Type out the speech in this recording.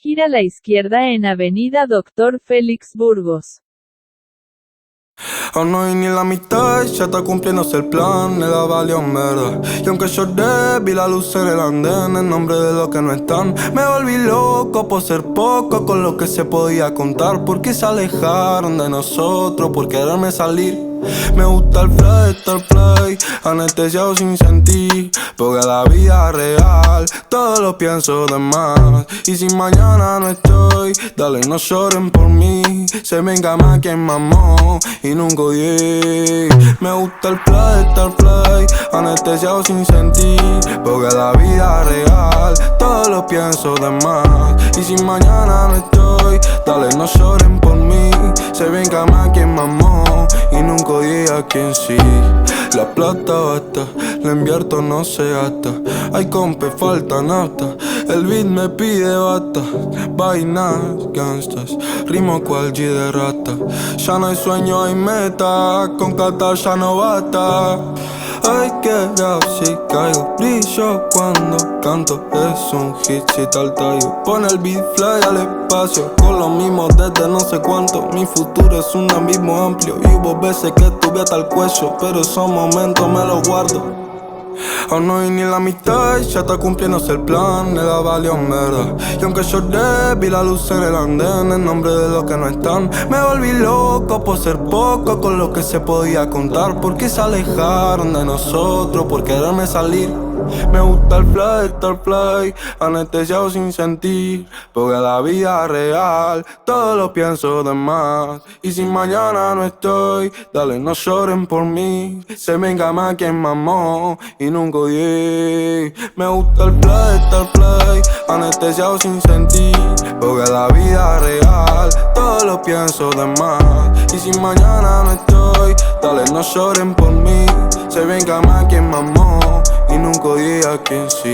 Gira a la izquierda en Avenida Dr. Félix Burgos. Aún no hay ni la mitad, ya está cumpliéndose el plan, nada valió en verdad. Y aunque lloré, vi la luz en el andén, en nombre de los que no están. Me volví loco por ser poco con lo que se podía contar, porque se alejaron de nosotros por quererme salir. Me gusta el fly, estar fly, anestesiado sin sentir, porque la vida real todo lo pienso de más. Y si mañana no estoy, dale, no lloren por mí. Se venga más quien mamó y nunca odié. Me gusta el fly, estar fly, anestesiado sin sentir, porque la vida real todo lo pienso de más. Y si mañana no estoy, dale, no lloren por mí. Se venga más quien mamó y nunca odié a quien sí. La plata basta, la invierto no se gasta. Ay compa, falta nafta, el beat me pide bata. Vainas gangstas, rimo cual G de rata. Ya no hay sueño, hay meta, con Qatar ya no basta. Ay que rap si caigo, brillo cuando canto, es un hit si tal tallo. Pone el beat fly al espacio, con lo mismo desde no sé cuánto. Mi futuro es un abismo amplio y hubo veces que estuve hasta el cuello, pero esos momentos me los guardo. Aún no hay ni la mitad, ya está cumpliéndose el plan, nada valió en verdad. Y aunque lloré, vi la luz en el andén, en nombre de los que no están. Me volví loco por ser poco con lo que se podía contar, porque se alejaron de nosotros por quererme salir. Me gusta el fly, estar fly, anestesiado sin sentir, porque la vida real todo lo pienso de más. Y si mañana no estoy, dale, no lloren por mí. Se venga más quien mamó y nunca odié. Me gusta el fly, estar fly, anestesiado sin sentir, porque la vida real todo lo pienso de más. Y si mañana no estoy, dale, no lloren por mí. Se venga más quien mamó y nunca odié a quien sí.